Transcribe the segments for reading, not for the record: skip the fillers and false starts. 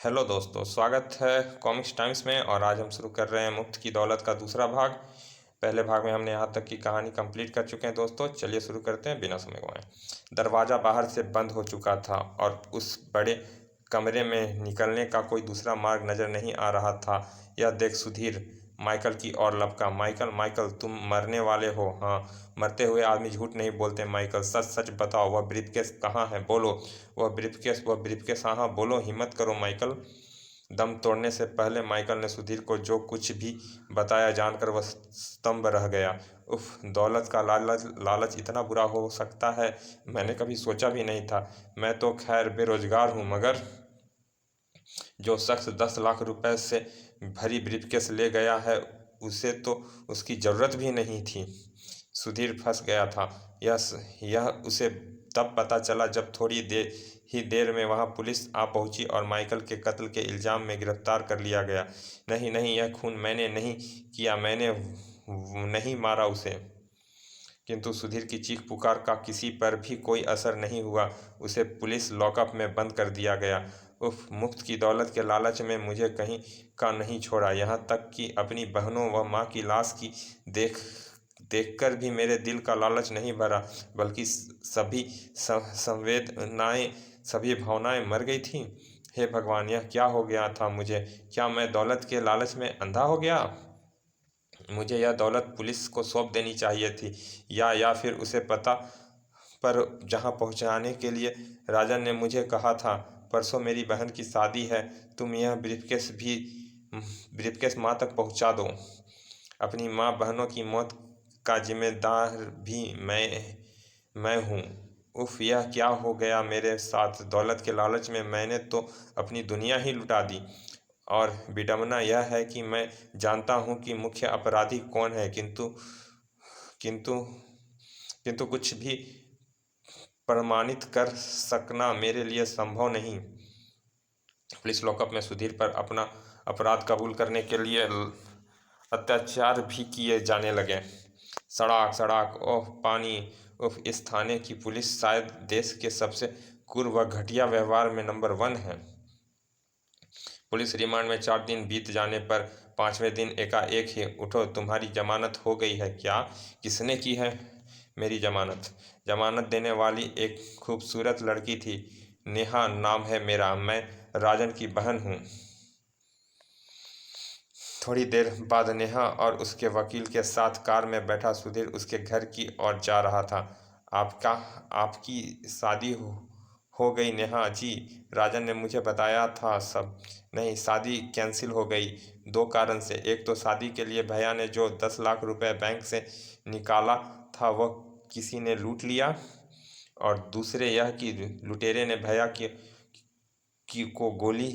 Hello दोस्तों, स्वागत है कॉमिक्स टाइम्स में। और आज हम शुरू कर रहे हैं मुफ्त की दौलत का दूसरा भाग। पहले भाग में हमने यहाँ तक की कहानी कंप्लीट कर चुके हैं। दोस्तों चलिए शुरू करते हैं बिना समय गवाए। दरवाज़ा बाहर से बंद हो चुका था और उस बड़े कमरे में निकलने का कोई दूसरा मार्ग नज़र नहीं आ रहा था। यह देख सुधीर माइकल की ओर लपका। माइकल, माइकल, तुम मरने वाले हो? हाँ, मरते हुए आदमी झूठ नहीं बोलते माइकल। सच सच बताओ, वह ब्रीफकेस कहाँ है? बोलो। वह ब्रीफकेस, हाँ हाँ बोलो, हिम्मत करो माइकल। दम तोड़ने से पहले माइकल ने सुधीर को जो कुछ भी बताया जानकर वह स्तंभ रह गया। उफ, दौलत का लालच लालच इतना बुरा हो सकता है, मैंने कभी सोचा भी नहीं था। मैं तो खैर बेरोजगार हूँ, मगर जो शख्स 10 लाख रुपए से भरी ब्रीफकेस ले गया है उसे तो उसकी ज़रूरत भी नहीं थी। सुधीर फंस गया था। यह उसे तब पता चला जब थोड़ी देर में वहां पुलिस आ पहुंची और माइकल के कत्ल के इल्ज़ाम में गिरफ्तार कर लिया गया। नहीं नहीं, यह खून मैंने नहीं किया, मैंने नहीं मारा उसे। किंतु सुधीर की चीख पुकार का किसी पर भी कोई असर नहीं हुआ। उसे पुलिस लॉकअप में बंद कर दिया गया। उफ, मुफ्त की दौलत के लालच में मुझे कहीं का नहीं छोड़ा। यहाँ तक कि अपनी बहनों व माँ की लाश की देखकर भी मेरे दिल का लालच नहीं भरा, बल्कि सभी संवेदनाएं, सभी भावनाएं मर गई थीं। हे भगवान, यह क्या हो गया था मुझे? क्या मैं दौलत के लालच में अंधा हो गया? मुझे यह दौलत पुलिस को सौंप देनी चाहिए थी, या फिर उसे पता पर जहां पहुंचाने के लिए राजन ने मुझे कहा था। परसों मेरी बहन की शादी है, तुम यह ब्रीफकेस माँ तक पहुंचा दो। अपनी माँ बहनों की मौत का जिम्मेदार भी मैं हूँ। उफ, यह क्या हो गया मेरे साथ? दौलत के लालच में मैंने तो अपनी दुनिया ही लुटा दी। और विडंबना यह है कि मैं जानता हूँ कि मुख्य अपराधी कौन है, किंतु किंतु किंतु कुछ भी प्रमाणित कर सकना मेरे लिए संभव नहीं। पुलिस लॉकअप में सुधीर पर अपना अपराध कबूल करने के लिए अत्याचार भी किए जाने लगे। सड़ाक सड़ाक, ओह पानी, उफ, इस थाने की पुलिस शायद देश के सबसे क्रूर व घटिया व्यवहार में नंबर 1 है। पुलिस रिमांड में 4 दिन बीत जाने पर 5वें दिन एकाएक ही, उठो, तुम्हारी जमानत हो गई है। क्या? किसने की है मेरी जमानत? जमानत देने वाली एक खूबसूरत लड़की थी, नेहा नाम है मेरा, मैं राजन की बहन हूँ। थोड़ी देर बाद नेहा और उसके वकील के साथ कार में बैठा सुधीर उसके घर की ओर जा रहा था। आपकी शादी हो गई नेहा जी? राजन ने मुझे बताया था सब। नहीं, शादी कैंसिल हो गई 2 कारण से। एक तो शादी के लिए भैया ने जो 10 लाख रुपए बैंक से निकाला था वह किसी ने लूट लिया, और दूसरे यह कि लुटेरे ने भैया को गोली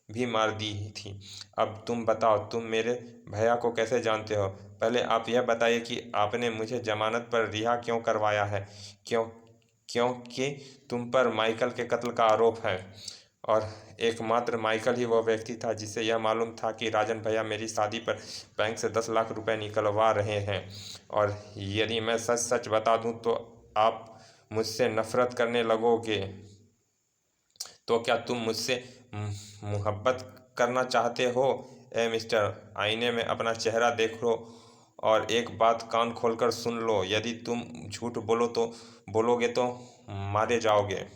भी मार दी थी। अब तुम बताओ, तुम मेरे भैया को कैसे जानते हो? पहले आप यह बताइए कि आपने मुझे जमानत पर रिहा क्यों करवाया है? क्यों? क्योंकि तुम पर माइकल के कत्ल का आरोप है, और एकमात्र माइकल ही वह व्यक्ति था जिसे यह मालूम था कि राजन भैया मेरी शादी पर बैंक से 10 लाख रुपए निकलवा रहे हैं। और यदि मैं सच सच बता दूं तो आप मुझसे नफरत करने लगोगे। तो क्या तुम मुझसे मोहब्बत करना चाहते हो? ए मिस्टर, आईने में अपना चेहरा देख लो और एक बात कान खोलकर सुन लो, यदि तुम झूठ बोलोगे तो मारे जाओगे।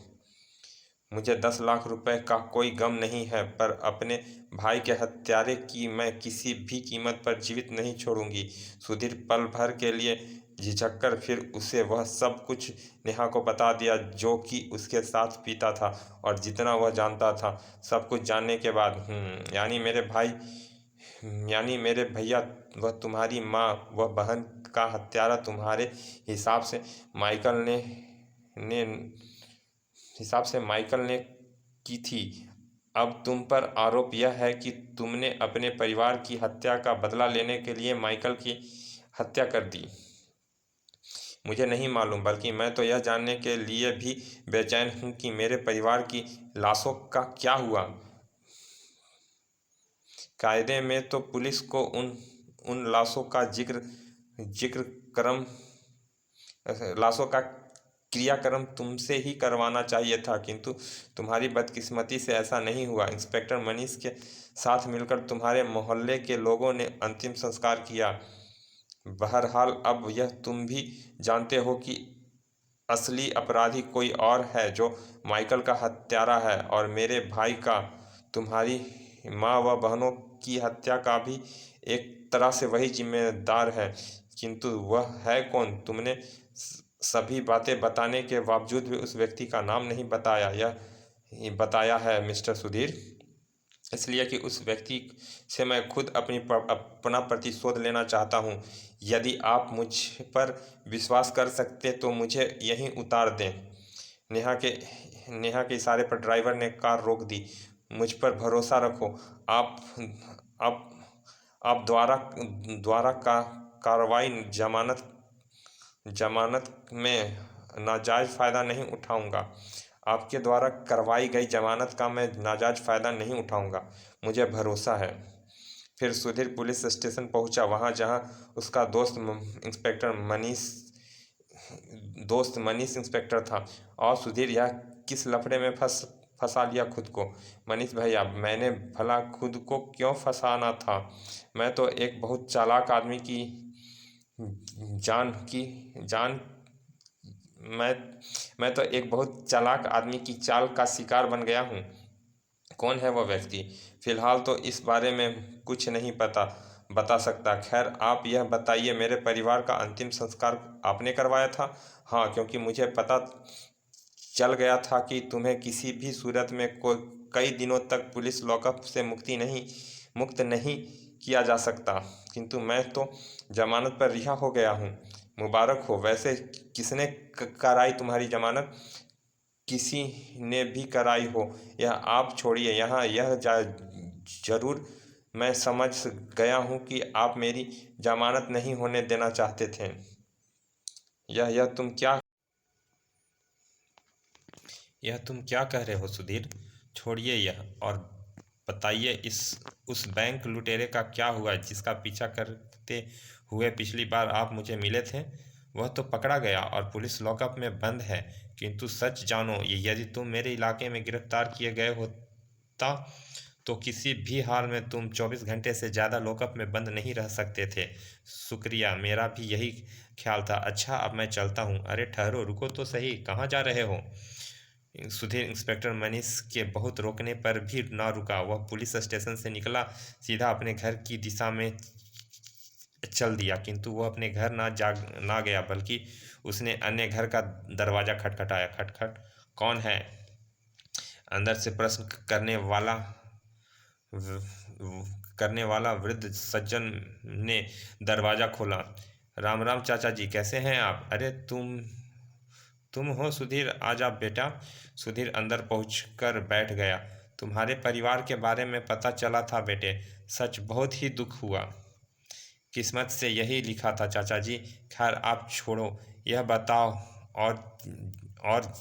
मुझे 10 लाख रुपए का कोई गम नहीं है, पर अपने भाई के हत्यारे की मैं किसी भी कीमत पर जीवित नहीं छोड़ूंगी। सुधीर पल भर के लिए झिझककर फिर उसे वह सब कुछ नेहा को बता दिया जो कि उसके साथ पीता था और जितना वह जानता था। सब कुछ जानने के बाद, यानी मेरे भैया, वह तुम्हारी माँ, वह बहन का हत्यारा तुम्हारे हिसाब से ने माइकल ने की थी। अब तुम पर आरोप यह है कि तुमने अपने परिवार की हत्या का बदला लेने के लिए माइकल की हत्या कर दी। मुझे नहीं मालूम, बल्कि मैं तो यह जानने के लिए भी बेचैन हूँ कि मेरे परिवार की लाशों का क्या हुआ। कायदे में तो पुलिस को उन लाशों का जिक्र क्रम लाशों का क्रियाक्रम तुमसे ही करवाना चाहिए था, किंतु तुम्हारी बदकिस्मती से ऐसा नहीं हुआ। इंस्पेक्टर मनीष के साथ मिलकर तुम्हारे मोहल्ले के लोगों ने अंतिम संस्कार किया। बहरहाल अब यह तुम भी जानते हो कि असली अपराधी कोई और है, जो माइकल का हत्यारा है, और मेरे भाई का, तुम्हारी माँ व बहनों की हत्या का भी एक तरह से वही जिम्मेदार है। किंतु वह है कौन? तुमने सभी बातें बताने के बावजूद भी उस व्यक्ति का नाम नहीं बताया। यह बताया है मिस्टर सुधीर, इसलिए कि उस व्यक्ति से मैं खुद अपना प्रतिशोध लेना चाहता हूँ। यदि आप मुझ पर विश्वास कर सकते तो मुझे यहीं उतार दें। नेहा के इशारे पर ड्राइवर ने कार रोक दी। मुझ पर भरोसा रखो। आप आप द्वारा का कार्रवाई जमानत में नाजायज़ फ़ायदा नहीं उठाऊंगा। आपके द्वारा करवाई गई जमानत का मैं नाजायज़ फ़ायदा नहीं उठाऊंगा, मुझे भरोसा है। फिर सुधीर पुलिस स्टेशन पहुंचा, वहां जहां उसका दोस्त मनीष इंस्पेक्टर था। और सुधीर, यह किस लफड़े में फंसा लिया खुद को? मनीष भैया, मैंने भला खुद को क्यों फंसाना था? मैं तो एक बहुत चालाक आदमी की जान मैं मैं तो एक बहुत चालाक आदमी की चाल का शिकार बन गया हूँ। कौन है वह व्यक्ति? फिलहाल तो इस बारे में कुछ नहीं बता सकता। खैर, आप यह बताइए, मेरे परिवार का अंतिम संस्कार आपने करवाया था? हाँ, क्योंकि मुझे पता चल गया था कि तुम्हें किसी भी सूरत में कई दिनों तक पुलिस लॉकअप से मुक्त नहीं किया जा सकता। किंतु मैं तो जमानत पर रिहा हो गया हूँ। मुबारक हो। वैसे किसने कराई तुम्हारी जमानत? किसी ने भी कराई हो, यह आप छोड़िए। यहाँ जरूर मैं समझ गया हूँ कि आप मेरी जमानत नहीं होने देना चाहते थे। यह तुम क्या कह रहे हो सुधीर? छोड़िए यह और बताइए, उस बैंक लुटेरे का क्या हुआ जिसका पीछा करते हुए पिछली बार आप मुझे मिले थे? वह तो पकड़ा गया और पुलिस लॉकअप में बंद है। किंतु सच जानो, यदि तुम मेरे इलाके में गिरफ्तार किए गए होता तो किसी भी हाल में तुम 24 घंटे से ज़्यादा लॉकअप में बंद नहीं रह सकते थे। शुक्रिया, मेरा भी यही ख्याल था। अच्छा, अब मैं चलता हूँ। अरे ठहरो, रुको तो सही, कहाँ जा रहे हो? सुधीर इंस्पेक्टर मनीष के बहुत रोकने पर भी न रुका। वह पुलिस स्टेशन से निकला, सीधा अपने घर की दिशा में चल दिया। किंतु वह अपने घर ना गया, बल्कि उसने अन्य घर का दरवाज़ा खटखटाया। खटखट। कौन है? अंदर से प्रश्न करने वाला वृद्ध सज्जन ने दरवाज़ा खोला। राम राम चाचा जी, कैसे हैं आप? अरे तुम हो सुधीर, आ जा बेटा। सुधीर अंदर पहुंचकर बैठ गया। तुम्हारे परिवार के बारे में पता चला था बेटे, सच बहुत ही दुख हुआ। किस्मत से यही लिखा था चाचा जी। खैर आप छोड़ो, यह बताओ और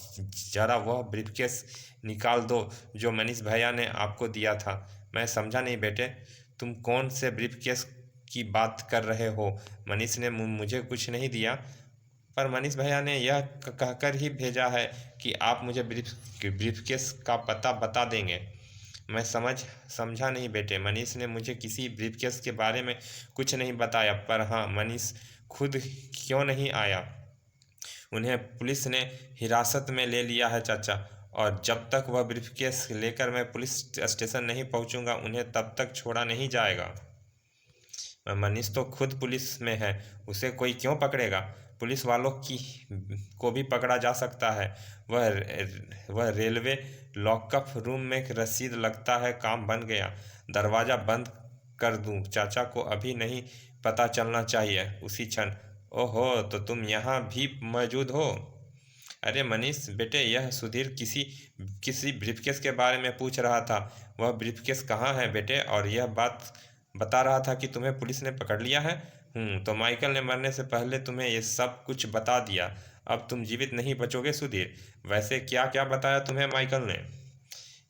जरा वह ब्रीफकेस निकाल दो जो मनीष भैया ने आपको दिया था। मैं समझा नहीं बेटे, तुम कौन से ब्रीफकेस की बात कर रहे हो? मनीष ने मुझे कुछ नहीं दिया, पर मनीष भैया ने यह कहकर ही भेजा है कि आप मुझे ब्रीफकेस का पता बता देंगे। मैं समझा नहीं बेटे, मनीष ने मुझे किसी ब्रीफकेस के बारे में कुछ नहीं बताया। पर हाँ, मनीष खुद क्यों नहीं आया? उन्हें पुलिस ने हिरासत में ले लिया है चाचा, और जब तक वह ब्रीफकेस लेकर मैं पुलिस स्टेशन नहीं पहुंचूंगा, उन्हें तब तक छोड़ा नहीं जाएगा। मनीष तो खुद पुलिस में है, उसे कोई क्यों पकड़ेगा? पुलिस वालों को भी पकड़ा जा सकता है। वह रेलवे लॉकअप रूम में रसीद लगता है। काम बन गया। दरवाज़ा बंद कर दूं? चाचा को अभी नहीं पता चलना चाहिए। उसी क्षण, ओहो, तो तुम यहाँ भी मौजूद हो? अरे मनीष बेटे, यह सुधीर किसी ब्रीफकेस के बारे में पूछ रहा था। वह ब्रीफकेस कहाँ है बेटे? और यह बात बता रहा था कि तुम्हें पुलिस ने पकड़ लिया है। तो माइकल ने मरने से पहले तुम्हें ये सब कुछ बता दिया। अब तुम जीवित नहीं बचोगे सुधीर। वैसे क्या क्या बताया तुम्हें माइकल ने?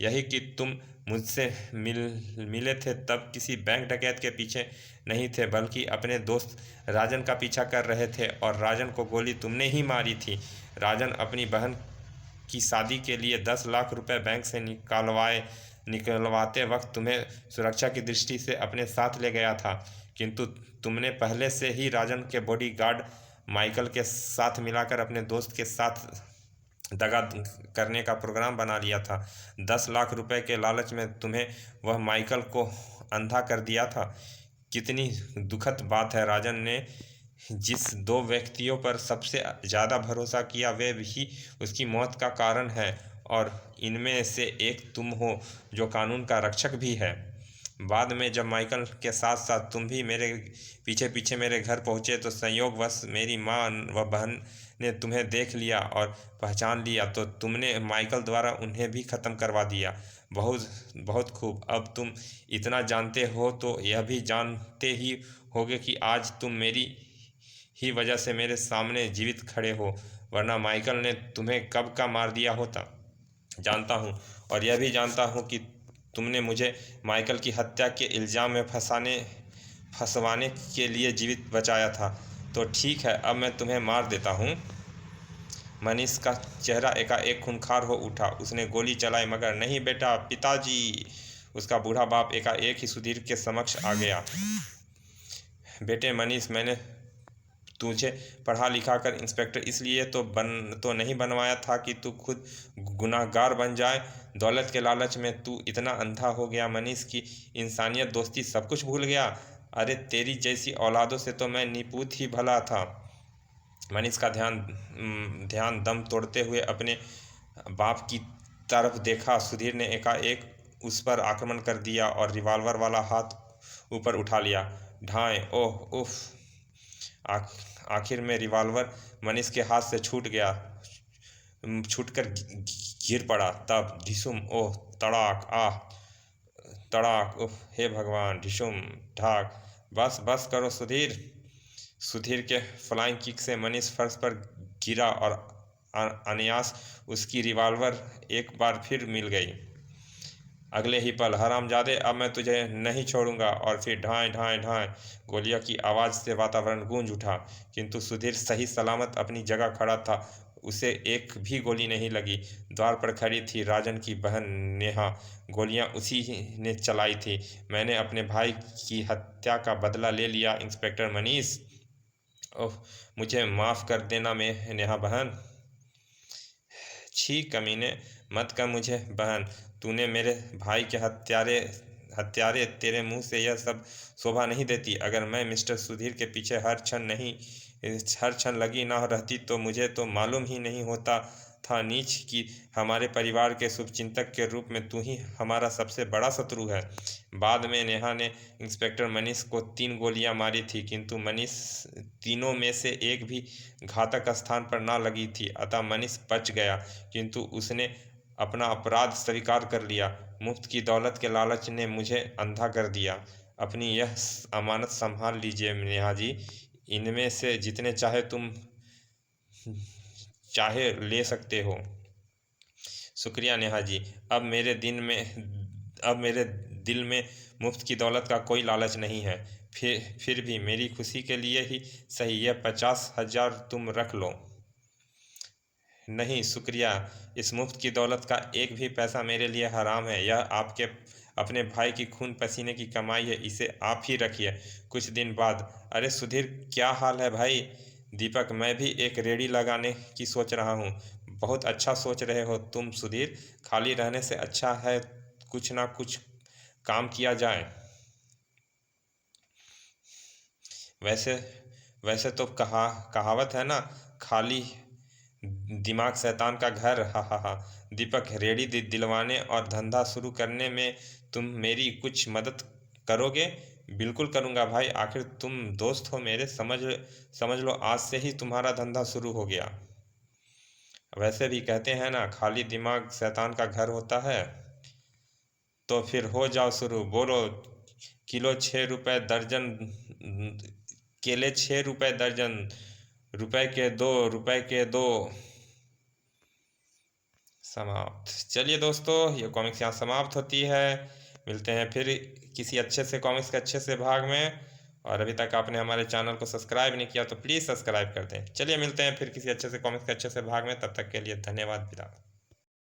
यही कि तुम मुझसे मिले थे तब किसी बैंक डकैत के पीछे नहीं थे, बल्कि अपने दोस्त राजन का पीछा कर रहे थे, और राजन को गोली तुमने ही मारी थी। राजन अपनी बहन की शादी के लिए 10 लाख रुपए बैंक से निकलवाते वक्त तुम्हें सुरक्षा की दृष्टि से अपने साथ ले गया था, किंतु तुमने पहले से ही राजन के बॉडीगार्ड माइकल के साथ मिलाकर अपने दोस्त के साथ दगा करने का प्रोग्राम बना लिया था। 10 लाख रुपए के लालच में तुम्हें वह माइकल को अंधा कर दिया था। कितनी दुखद बात है। राजन ने जिस दो व्यक्तियों पर सबसे ज़्यादा भरोसा किया वे भी उसकी मौत का कारण है, और इनमें से एक तुम हो जो कानून का रक्षक भी है। बाद में जब माइकल के साथ साथ तुम भी मेरे पीछे पीछे मेरे घर पहुंचे तो संयोगवश मेरी माँ व बहन ने तुम्हें देख लिया और पहचान लिया, तो तुमने माइकल द्वारा उन्हें भी ख़त्म करवा दिया। बहुत बहुत खूब। अब तुम इतना जानते हो तो यह भी जानते ही होगे कि आज तुम मेरी ही वजह से मेरे सामने जीवित खड़े हो, वरना माइकल ने तुम्हें कब का मार दिया होता। जानता हूँ, और यह भी जानता हूँ कि तुमने मुझे माइकल की हत्या के इल्ज़ाम में फंसवाने के लिए जीवित बचाया था। तो ठीक है, अब मैं तुम्हें मार देता हूँ। मनीष का चेहरा एकाएक खूंखार हो उठा। उसने गोली चलाई, मगर नहीं बेटा, पिताजी। उसका बूढ़ा बाप एकाएक ही सुधीर के समक्ष आ गया। बेटे मनीष, मैंने तुझे पढ़ा लिखा कर इंस्पेक्टर इसलिए तो नहीं बनवाया था कि तू खुद गुनाहगार बन जाए। दौलत के लालच में तू इतना अंधा हो गया मनीष की इंसानियत, दोस्ती सब कुछ भूल गया। अरे तेरी जैसी औलादों से तो मैं निपुत ही भला था। मनीष का ध्यान दम तोड़ते हुए अपने बाप की तरफ देखा। सुधीर ने एकाएक उस पर आक्रमण कर दिया और रिवॉल्वर वाला हाथ ऊपर उठा लिया। ढाई। ओह उफ। आखिर में रिवॉल्वर मनीष के हाथ से छूटकर गिर पड़ा। तब ढिसुम। ओह तड़ाक। आह तड़ाक। उफ हे भगवान। ढिसुम ढाक। बस बस करो सुधीर। सुधीर के फ्लाइंग किक से मनीष फर्श पर गिरा और अनायास उसकी रिवॉल्वर एक बार फिर मिल गई। अगले ही पल, हरामजादे, अब मैं तुझे नहीं छोड़ूंगा। और फिर ढाई ढाई ढाई गोलियों की आवाज़ से वातावरण गूंज उठा, किंतु सुधीर सही सलामत अपनी जगह खड़ा था। उसे एक भी गोली नहीं लगी। द्वार पर खड़ी थी राजन की बहन नेहा। गोलियां उसी ने चलाई थी। मैंने अपने भाई की हत्या का बदला ले लिया इंस्पेक्टर मनीष। ओह, मुझे माफ़ कर देना मैं नेहा बहन। छी कमीने, मत कर मुझे बहन। तूने मेरे भाई के हत्यारे तेरे मुंह से यह सब शोभा नहीं देती। अगर मैं मिस्टर सुधीर के पीछे हर क्षण लगी ना रहती तो मुझे तो मालूम ही नहीं होता था नीच कि हमारे परिवार के शुभचिंतक के रूप में तू ही हमारा सबसे बड़ा शत्रु है। बाद में नेहा ने इंस्पेक्टर मनीष को 3 गोलियां मारी थी, किंतु मनीष तीनों में से एक भी घातक स्थान पर ना लगी थी, अतः मनीष बच गया। किंतु उसने अपना अपराध स्वीकार कर लिया। मुफ्त की दौलत के लालच ने मुझे अंधा कर दिया। अपनी यह अमानत संभाल लीजिए नेहा जी। इनमें से जितने चाहे ले सकते हो। शुक्रिया नेहा जी। अब मेरे दिल में मुफ्त की दौलत का कोई लालच नहीं है। फिर भी मेरी खुशी के लिए ही सही यह 50,000 तुम रख लो। नहीं शुक्रिया, इस मुफ्त की दौलत का एक भी पैसा मेरे लिए हराम है। यह आपके अपने भाई की खून पसीने की कमाई है, इसे आप ही रखिए। कुछ दिन बाद, अरे सुधीर, क्या हाल है भाई? दीपक, मैं भी एक रेडी लगाने की सोच रहा हूँ। बहुत अच्छा सोच रहे हो तुम सुधीर। खाली रहने से अच्छा है कुछ ना कुछ काम किया जाए। वैसे वैसे तो कहावत है ना, खाली दिमाग शैतान का घर। हा हा हा। दीपक, रेडी दिलवाने और धंधा शुरू करने में तुम मेरी कुछ मदद करोगे? बिल्कुल करूँगा भाई, आखिर तुम दोस्त हो मेरे। समझ लो आज से ही तुम्हारा धंधा शुरू हो गया। वैसे भी कहते हैं ना, खाली दिमाग शैतान का घर होता है। तो फिर हो जाओ शुरू। बोलो। किलो 6 रुपए दर्जन। केले 6 रुपए दर्जन। रुपए के दो। समाप्त। चलिए दोस्तों, ये कॉमिक्स यहाँ समाप्त होती है। मिलते हैं फिर किसी अच्छे से कॉमिक्स के अच्छे से भाग में। और अभी तक आपने हमारे चैनल को सब्सक्राइब नहीं किया तो प्लीज़ सब्सक्राइब कर दें। चलिए मिलते हैं फिर किसी अच्छे से कॉमिक्स के अच्छे से भाग में, तब तक के लिए धन्यवाद, विदा।